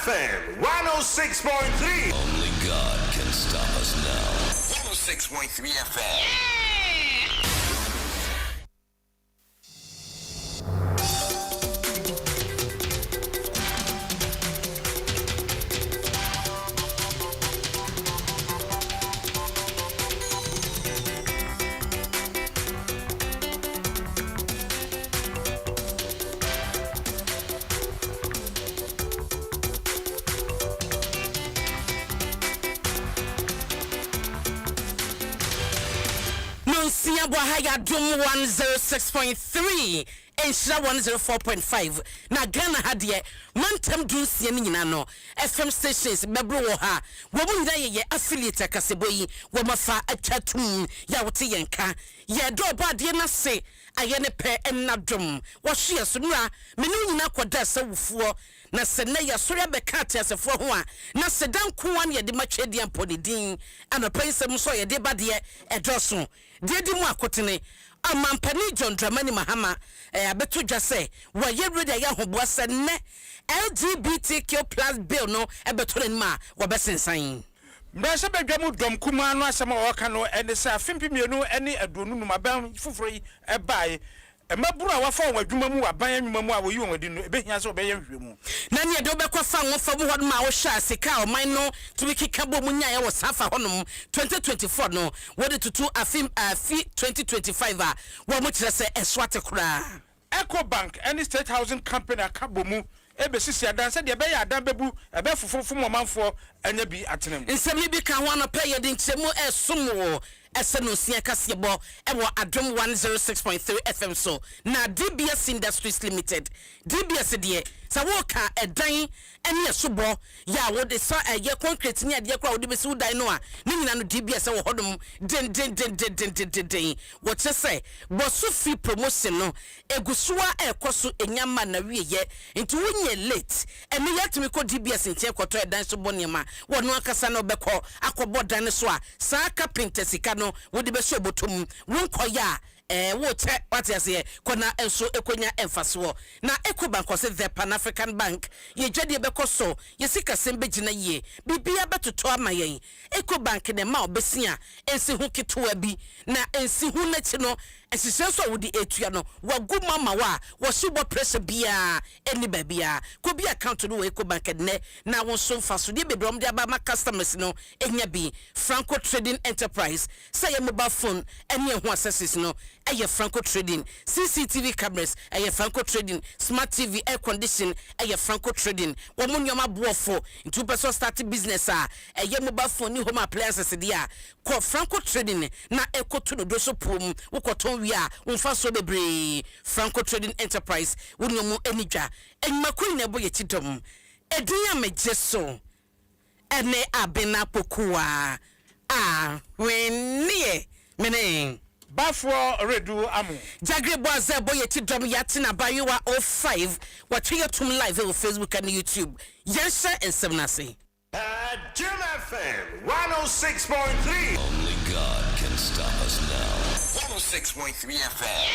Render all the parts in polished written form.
FM 106.3. Only God can stop us now. 106.3 FM. Adom 106.3 and 104.5. Na Ghana hadie mantam dunsia ni nyina no FM stations bebro wo ha wo mu nda ye affiliate kaseboyi wo mafa atwatum ya wote yenka ye do bade na se aye ne pe enadom wo hye so nura me no nyina koda sawufuo na se na ya sori be ka tiasefo ho a na se dan ko an ye de matwedi ampodin anopensem so ye de bade edoso de di mu akotene amampani John Dramani Mahama abeto dwa se wa ye ready ya hoboa se ne LGBTQ plus bill no ebeto ne ma wa besensan Mbese bedwamu dom kuma no asema woka no ene se afempimienu ene adonu numabam fufuro yi ebae emaburu a wafa won adwuma mu aban anwuma mu a woyi won adi no ebehia se obeye hwemu na ne de obekwa fa won fa mu hodom a wo hwa sika o man no to kika bo mu nya ye wo safa honom 2024 no wode tutu afim afi 2025 a wo mu kire se eswate kura Eco Bank any state housing company akabomu ebesisi adan se de be ya adan bebu ebe fufufu momanfo anya bi atenem nsemi bi kan ho no pay ye de nkyemu esomo esenosia kasebo ewo Adom 106.3 FM so na DBS Industries Limited DBS de sa wo ka edan ene esobo ya wo de sa ye concrete ni ade kra wo de besi udan no a ni nyina no DBS wo hodom den wo chese bo so free promotion no egusuwa ekoso enyama na wieye nti wonye late ene yatimi ko DBS nche kwoto edan so boniema wo no akasa no beko akobo dan so a sa carpenter sika no wo de beso botom won koya wo che what you say kona enso ekonya emfaso na Eco Bank was the Pan African Bank ye dwade bekoso ye sika sembe gina ye bibia betoto amayen Eco Bank ne ma obesia ensi hu kitoa bi na ensi hu na chi no esisenso wodi etua no wagu mama wa wo subo pressure bia eni babia ko bi account no Eco Bank ne na won so mfaso de bebrom de aba ma customers no enya bi Franco Trading Enterprise say your mobile phone eni ho accesses no eye Franco Trading CCTV cameras eye Franco Trading smart TV air condition eye Franco Trading wo mu nyoma boofo into person start business eye mobile phone ni home appliances dia ko Franco Trading na ekoto no do so pom wo koton wi a wonfa so bebre Franco Trading Enterprise wo nyomu enidwa enmakun na boye chidom edin amejeso ene Abena Opokua Ahweneɛ mene Baffuor Owiredu-Amoh Jagre boaze boye chidom yatina bayiwa 05 watwe tum live on Facebook and YouTube yense ensemnase Adom FM 106.3. Only God can stop us now. 106.3 FM.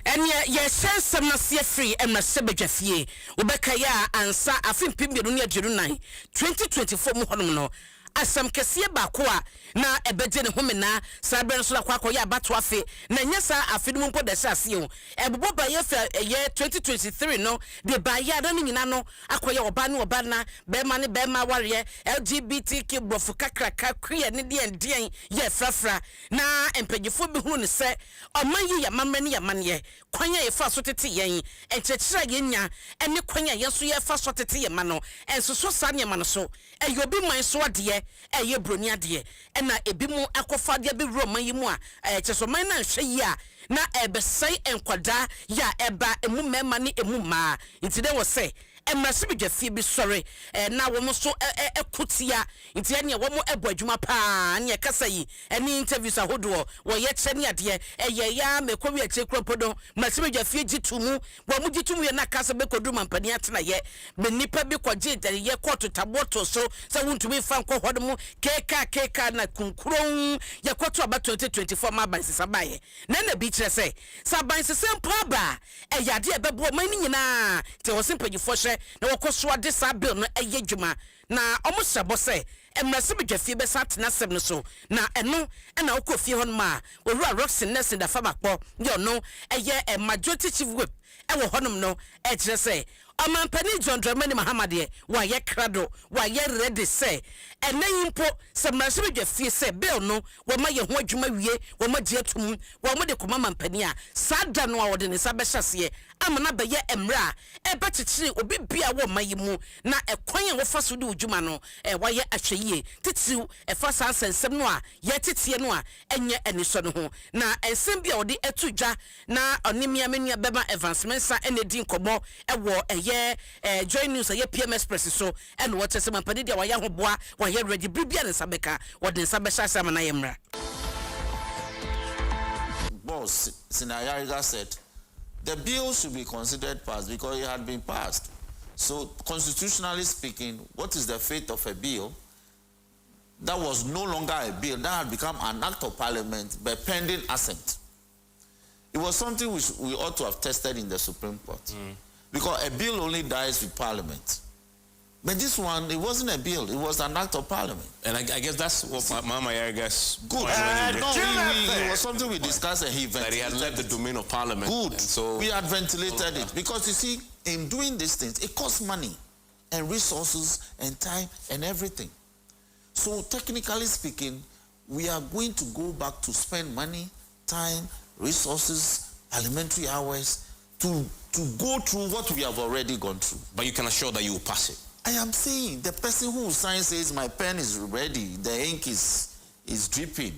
And ye sensem na se free and na sebedwafie obeka ya ansa afim pimbiru ne ajiru 2024 mu honum no asam kese ba ko a na ebeje ne homena sabre so akwa ya bato afe na nyesa afe no mpo de sase o ebobo ba ye fe ye 2023 no de ba ya da ni nyina no akoya oba ne oba na be ma ne be ma ware LGBTQ bofu kakraka kria ne de endien ye frafra na empagifo bi hunu ne se oman ya mamani ya manye kwanya ye fa so tete yen enchechira ye nya ene kwanya ye so ye fa so tete ye ma no enso so sa ne ma no so eyobi man so ade eye broni ade na ebi mu akofa de be wuro man yi mu a cheso man na hwe yi a na ebesai enkwada ya eba emu mema ne emu ma ntide wo se emrasibidwafie bi sɔre na wɔn so ekotia nti ene wɔn ebo adwuma pa ne kasa yi ene interviews ahodoɔ wɔyɛ kyɛ ne adeɛ ɛyɛ ya mekowi akye kropodo mrasibidwafie gitumu wɔn gitumu yɛ na kasa bekodu mampani atena yɛ me nipa bi kɔgye yɛ kɔto taboto so sɛ wuntumi fa nkɔ hɔ mu keka na kunkuron yɛ kɔto aba 2024 ma ban sisa bae na bi kyerɛ sɛ saban sisa mpa ba ɛyɛ adeɛ bɛbo man nyinaa te wɔ simpanyifo hwɛ na wɔkɔ so ade sa bill no ɛyɛ dwuma na ɔmo hyɛbɔ sɛ emrasibidwafie bɛsa tena sɛm no so na ɛno ɛna wokɔ fie hɔ no ma owura Roxin Nelson da Fabakpɔ yɛ no ɛyɛ majority chief whip ɛwɔ hɔnom no ɛkyerɛ sɛ Amampani John Dramani Mahamade wa ye krado wa ye ready say ene yimpo se mrasibidwafie se bill no wo ma ye ho adwuma wie wo ma gye atum wo mo de koma mampani a sada no a wo de ne sa be hyase amana be ye emra e be chichiri obi bia wo mayimu na ekwan ye wo fa so de adwuma no wa ye ahweyie titiw e fa sa ansensem no a ye titie no a enye aniso no ho na ensem bia wo de atudwa na onemia menua beba advancement sa ene di nkomo e wo joy news a PMS press so and what is mampani dia wa ya hoboa wa ye ready bibia ne sabeka wo de sabesha sama na yemra. Boss Sinayariga said the bill should be considered passed because it had been passed. So constitutionally speaking, what is the fate of a bill that was no longer a bill, that had become an act of parliament by pending assent? It was something which we ought to have tested in the Supreme Court. Because a bill only dies with parliament. But this one, it wasn't a bill, it was an act of parliament. And I guess that's what Mama Yarga's good. It was something we discussed and he ventilated. That he had left the domain of parliament. Good. So we had ventilated it. Because you see, in doing these things, it costs money and resources and time and everything. So technically speaking, we are going to go back to spend money, time, resources, parliamentary hours, to go through what we have already gone through. But you can assure that you will pass it. I am saying the person who signs says my pen is ready, the ink is dripping.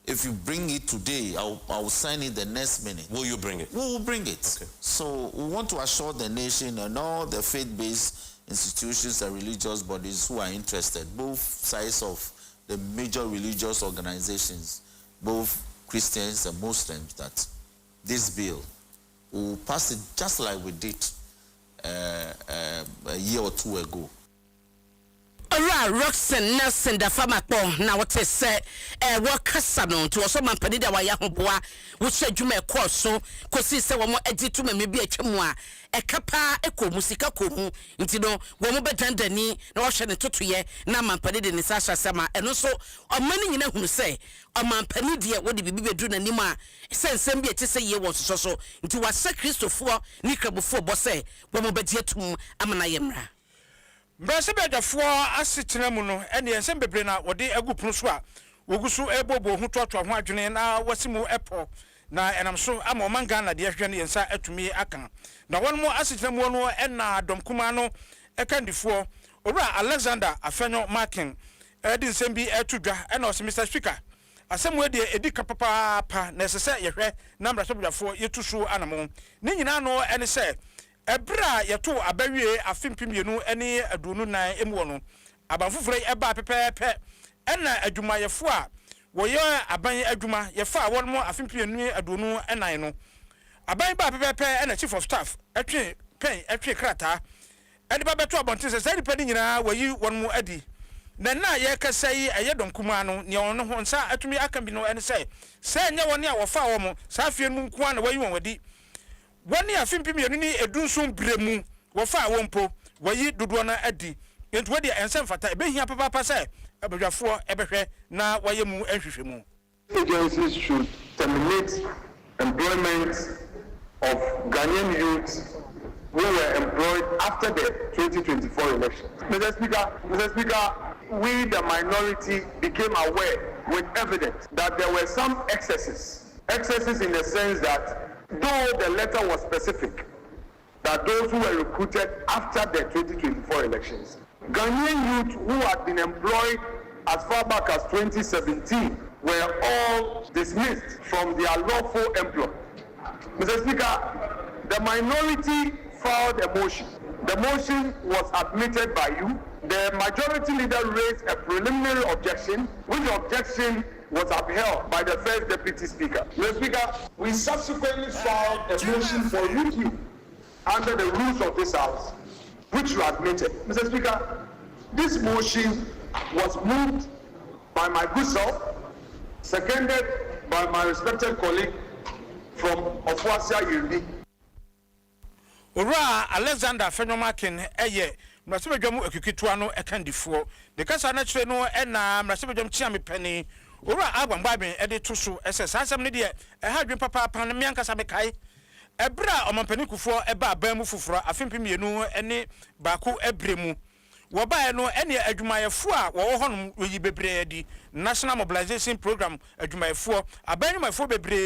If you bring it today, I'll sign it the next minute. Will you bring it? We will bring it. Okay. So we want to assure the nation and all the faith-based institutions and religious bodies who are interested, both sides of the major religious organizations, both Christians and Muslims, that this bill will pass it just like we did a year or two ago. Roxin Nelson da Fabakpɔ na what say wakasa no to so mampani da wa ya hoboa wo hye adwuma ekɔ so kosi se wo mo edi to me bi atwemu a ekapa ekomu sika komu nti no wo mo bedandani na wo hye ne totoye na mampani de ne sa hyasema eno so ɔmani nyina hunu se ɔmampani de wo de bibi bedu nanim a sensem bi eti se ye wo so nti wa se Kristofo ni krabofo bɔ se wo mo bedi atum amana yemra. Mrasibidwafie asetena mu no ene ensem bebre na wode agupunu so a wogusu ebobo hu totoa ho adwene na wasimu epo na enam so ama omanga na de ahwe ne yensa atumi aka na wonmo asetena mu no ena Adom kuma no ekandifo owura Alexander Afenyo Martin edi nsem bi etudwa ena o Mr. Speaker asemu de edi kapapa na sese yehwe na mrasibidwafie yetusu anamo ne nyina no ene se ebra yeto abawie afimpimienu ene adunu nan emu no abanfufure eba pepepe ena adwumayefo a woye aban adwuma yefa won mo afimpimienu adunu enan no aban ba pepepe ena chief of staff etwe krata ede ba beto abonte se sai dipani nyina wayi won mo adi na ye kasai Adom kuma no ne on ho nsa atumi aka bi no ene se nya won a wofa wo mo sa afie nu nko na wayi won wadi wani afimpimienu ni edunsun bremu wofa wompo wayi dodo na adi entu wadi ensem fata ebehia papa se abadwafo ebehwe na waye mu ahwehwe mu. Agencies should terminate employment of Ghanaian youths who were employed after the 2024 election. Mr. Speaker, we the minority became aware with evidence that there were some excesses in the sense that though the letter was specific that those who were recruited after the 2024 elections, Ghanaian youth who had been employed as far back as 2017 were all dismissed from their lawful employ. Mr. Speaker, the minority filed a motion The motion was admitted by you. The majority leader raised a preliminary objection, which objection was upheld by the first deputy speaker. Mr. Speaker, we subsequently filed a motion for review under the rules of this House, which you admitted. Mr. Speaker, this motion was moved by my good self, seconded by my respected colleague from Opokua. Ora Alexander Fenomakin eye mrasebedwam akikitwa no ekandifo de kasa na kire no na mrasebedwam chiame pani ora agbangbaben ede to so asem ne de hadwen papa pan me ankasa be kai ebra omampani kufo eba aban mu fufuro afempemienu ene baako ebremu wo bae no ene adwumayefo a wo honom yi bebre di National Mobilization Program adwumayefo aban nwayefo bebre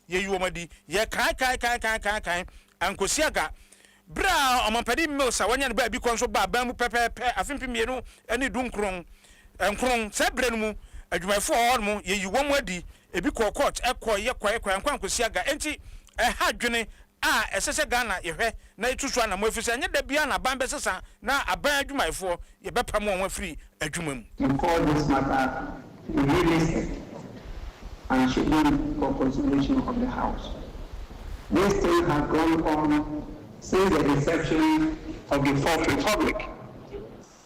ye yiwomadi ye kai ankosiaga bra omampadi milsa wanya ne ba bi konso ba ban mu pepepe afempemienu ene dunkron enkron se bre no mu adwumayefo honom ye yiwom adi ebi court ekoye ankosiaga enti hadwene a esese Ghana yehwe na itusu na mo afisa nya da bia na ban besesa na aban adwumayefo ye bepam won afiri adwuma mu. You call this matter realistic and scheduled for consideration of the House. This thing has gone on since the inception of the Fourth Republic.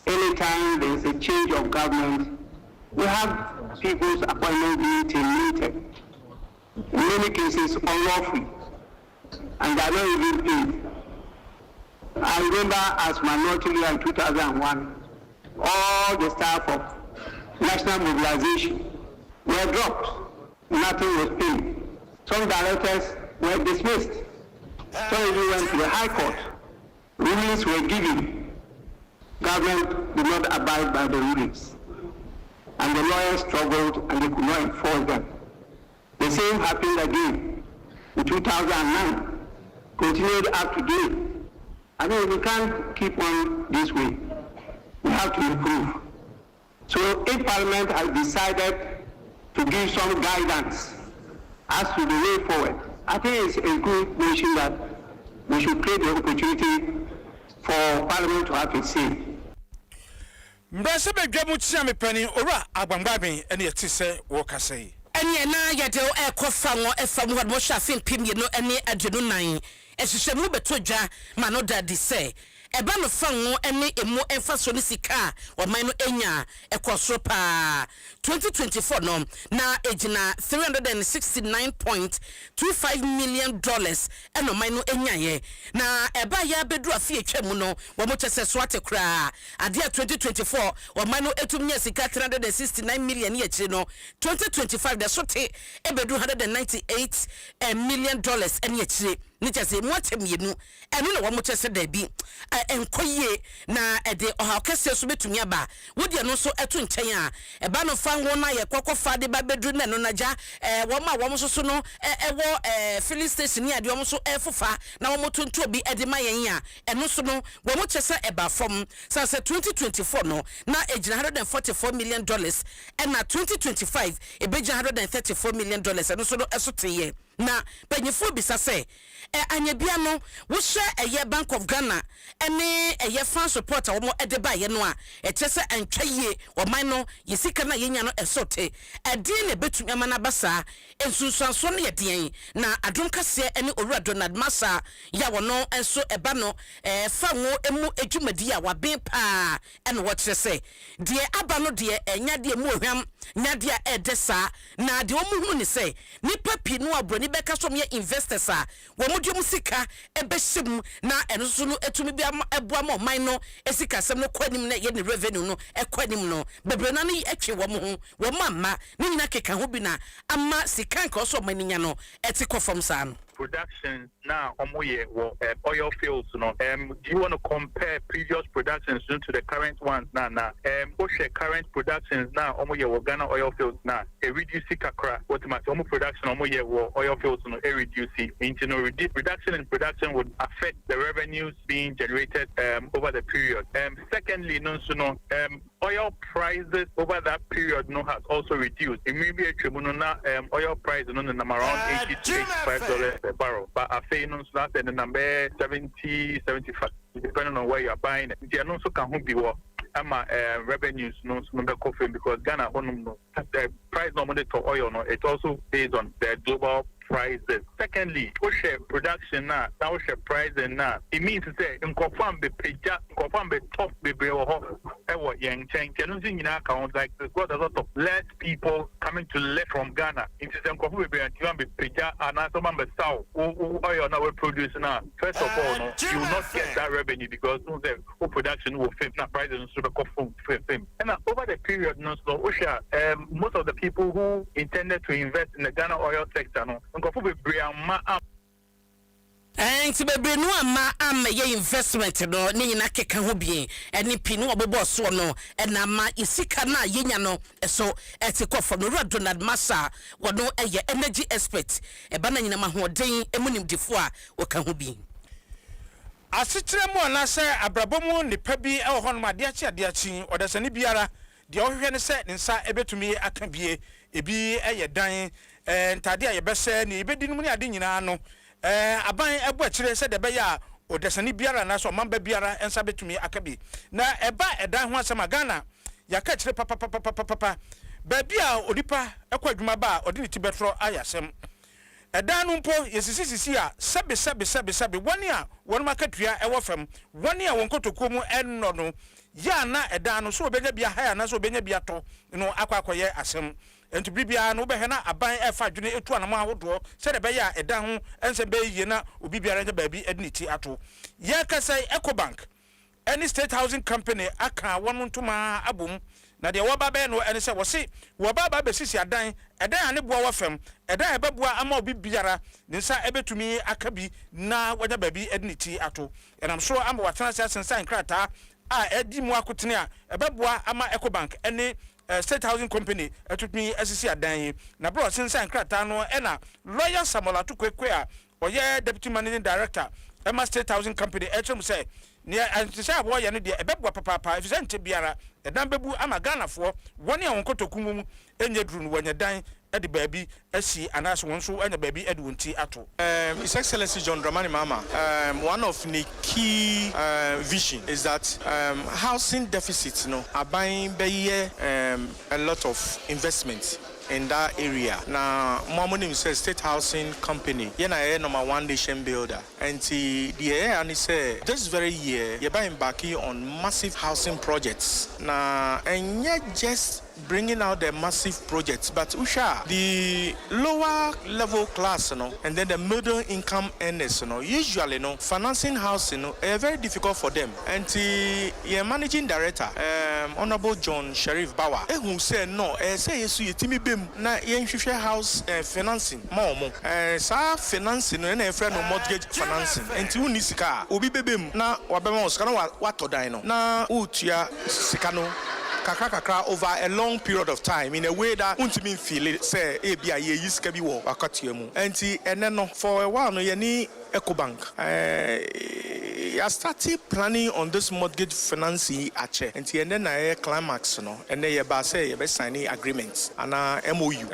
Anytime there is a change of government, we have people's appointment being terminated. In many cases, unlawfully, and they are not even paid. I remember as minority leader in 2001, all the staff of National Mobilization were dropped. Nothing was paid. Some directors were dismissed. Some even went to the High Court. Rulings were given. Government did not abide by the rulings. And the lawyers struggled and they could not enforce them. The same happened again in 2009. Continued up to date. I mean, we can't keep on this way. We have to improve. So if Parliament has decided to give some guidance as to the way forward, I think it's a good notion that we should create the opportunity for Parliament to have a say. Mbrasebe dwamu chiame pani ora agbangbaben ene yetise wo kasei. Ene na yede ekofa ngo efamu hɔ mo hwa afempim ye no ene adwenu nan ehyehyemu beto dwa ma no dadi se eba no fango ene emu emfaso ne sika o man no enya ekosoro pa 2024 no na ejina $369.25 million eno man no enya ye na eba ya bedu afi etwam no wo mo chese so atekura ade 2024 o man no etum nya sika $369 million ye kire no 2025 the sote ebedu $198 million enye kire ni chese mu atemienu eno na wo mo chese da bi enkoye na ede oha kese so betumi aba wodi no so eto nchen a eba no fango na ye kokofa de ba bedru na no naja wo ma wo so no ewo filling station ni ade wo so efofa na wo motonto obi ede ma yen a eno so no wo mo chese eba fom say 2024 no na ejina $144 million and na 2025 ebeja $134 million eno so no esoteye na panyefo bisa se anya bia no wo hye eye Bank of Ghana ene eye fan support wo mo ede ba ye no a chese antwaye wo man no yesika na yenya no esote ede ne betumi amana basa ensunsuanso no yedien na Adom kase ene Owiredu-Amoh masa ya wo no enso eba no fa wo emu edwumadi a waben pa ene wo chese de aba no de enya de mu ohwam nya de edesa na de wo mu hu ni se nipa pi no abroni beka so me investors a wo mo de mu sika ebehim na eno so no etumi bi eboa mo man no esika sem no kwanim na ye ne revenue no ekwanim no bebre na ne etwe wo mo ho wo mamma ne nyina keka ho bi na ama sika nka so maninya no etiko from sa no production now omoye oil fields no do you want to compare previous productions to the current ones now current productions now omoye Ghana oil fields now reduce kakra what my production omoye oil fields no reduce reduction in production would affect the revenues being generated over the period. Secondly, oil prices over that period has also reduced. Immediately, oil price around $80 to $85 per barrel. But I say that's the number 70, 75. depending on where you're buying it. They also can be what revenues no coffee because Ghana no the price normally to oil no it also based on the global prices. Secondly, share production now share pricing now. It means to say in confirm the top young change. Account like there's got a lot of less people coming to live from Ghana. It is in confirm be peja and some south oil now we produce now. First of all, no, you will not get that revenue because the production will fit now prices and over the period no so most of the people who intended to invest in the Ghana oil sector no and to be no ama ye investment no ni na keka ho bien eni pinu obobo so no enama isika na yenya no so etikofo no Donald Massa wono eye energy expert e ba na nyina ma hoden emunimdifo a woka ho bien asetre mo na se abrabomu ne pa bi e ho no ade achi odasani biara de ohwe ne se nsa ebetumi aka bie ebi eye dan ntade a yebese ne ebedi no ne ade nyina no aban ebo akire se de be ya odesani biara na so mamba biara ensa betumi aka bi na eba edan ho asema Ghana yaka akire papa ba bia odipa ekwadwuma ba odi ne tibetro ayasem edan no mpo yesisisi a sebe woni a wonu makatua ewo fam woni a wonkotokuo mu enno no ya na edan no so obenya bia ha na so obenya bia to no akwakoye asem enti bibia no behwe na aban efa dwene etu anamo ahodo se de be ya edan ho ense be yie na obi biara nya baabi ediniti ato ya kasai Ecobank any state housing company aka wonu ntuma abom na de wo ba no ene se wo se wo ba be sisi adan ane boa wa fam edan ebeboa ama obi biara ne nsa ebetumi aka bi na wanya baabi ediniti ato enam so ama watena sensan krata a edi mu akotene a ebeboa ama Ecobank ene state housing company etutumi asisi adan na bro sensan krata no ena lawyer Samola Tukwekwe a oye deputy managing director Emma State Housing Company etchum say ne antisa abo ye no de ebeboa papa efisente biara edan bebu ama Ghana fo woni a wonkotokum mu enye duru no wanya dan edi baabi asi anaso wonso anya baabi edi wonti ato His Excellency John Dramani Mahama one of the key vision is that housing deficit no aban be a lot of investment in that area. Now, Momonim says State Housing Company, yena number one nation builder. And the year and he said this very year, you're embarking on massive housing projects. Now, and yet just bringing out the massive projects, but Usha, the lower level class, and then the middle income earners, usually, financing housing, very difficult for them. And the managing director, Honorable John Sheriff Bawa, who said no, say yes, you Timmy Bim, na yenhwehwe house financing, more, financing, and a friend of mortgage financing, and to Unisika, Ubi Bim, na Wabemo, Skano, what dino, na Utia Sikano. Kakra over a long period of time in a way that won't mean feel it say ABI is can be war and then for a while no yani Ecobank I started planning on this mortgage financing and then I climax and then you say you signing agreements and MOU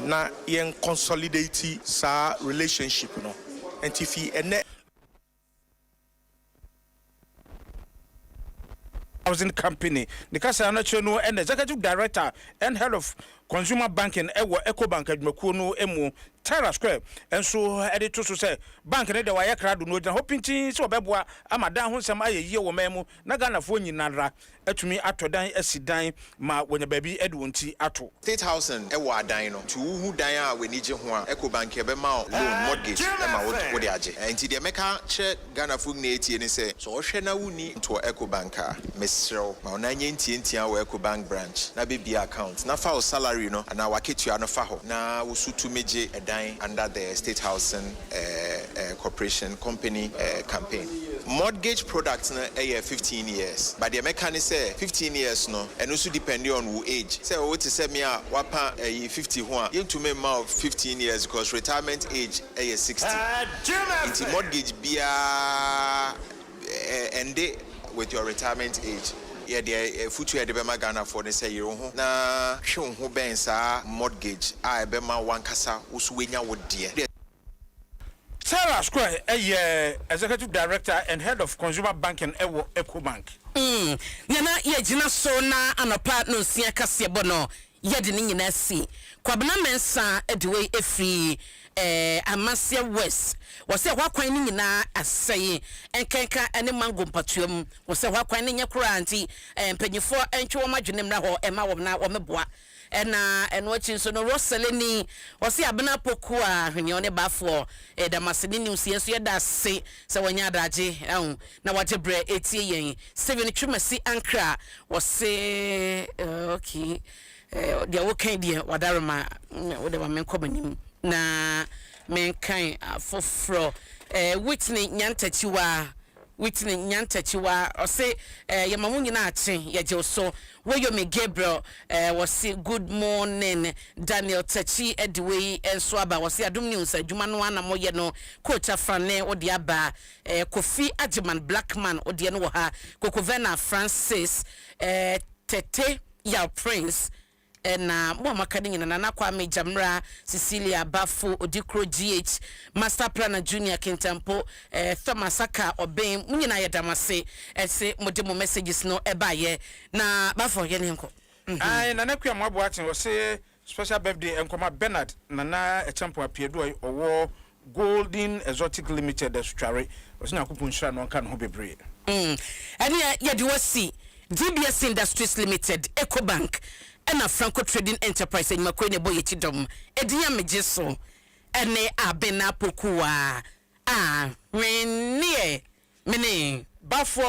na yen consolidate sa relationship and if he housing company the kasa anacho no and executive director and head of consumer banking Ecobank admakuo no emu Tara Square and so editor so say bank ne de waya krado no gina hopintin so beboa amadan ho nsem ayeye wo memu na Ghana fo nyinara atumi atodan asidan ma wonya baabi edwonti ato State Housing ewo adan no to hu dan a weni je ho a Ecobank e be ma loan mortgage e ma wo de age enti de meka che Ghana fo na etie ni say so ohwe na wuni to Ecobank a mesrew ma ona nya ntientia wo Ecobank branch na be bi account na fa salary no na waketua no fa ho na wo sutu meje under the State Housing Corporation Company campaign. Mortgage products na 15 years. But the mechanic say 15 years no and also depending on who age. Say what is say me a wapa 50 ho you to me more 15 years because retirement age 60. It's mortgage bia end with your retirement age. Yeah, the future de bema Ghana for the say you na hwe ho ben sa mortgage a bema wankasa usu wenya wo de Sarah Square, executive director and head of consumer banking EcoBank. Yana yegyina so na anopa no sia kase bono yedi ni nyina si. Kwabena mensa ediwe efri Amasia West wose hwakwan ni nyina aseye enkenka ene mango mpatuam wose hwakwan ni nyekura anti mpanyifo entwe wo madwenem na ho ema wo na wo meboa eno achi so no Roseleni wose Abena Opokua Ahweneɛ ne Baffuor damaseni news yeso yeda se se wanya adaje na waje bre etie yen Steven Twumasi Ankra wose okay dia wo kan dia wadarema wo de menkomanim na menkan foforo Whitney Nyantachiwa ose yamamu nyina ache yaje so woyome Gabriel wose good morning Daniel Tachi Edway enso aba wose Adom News adwuma no ana moye no coach afrane odi aba Kofi Ajiman Blackman odi no wo ha Kokovena Francis Tete ya Prince na mo makadi nyina na kwa Jamra Cecilia Baffuor Odikro GH Master Planner Junior Kintampo Thomas Aka Obem munyina yedamase ese modemo messages no ebaye na Baffuor ye ne nko ai na nakua mo aboaten wo se special birthday enkoma Bernard na echampo apiedo owo Golden Exotic Limited Australia was na kupun shira no kan ho bebre ani ye de wasi DBS Industries Limited EcoBank and a Franco Trading Enterprise in Makwene Boyechidom, Edia Mejeso, ene Abena Opokua. Ahweneɛ, mene Baffuor.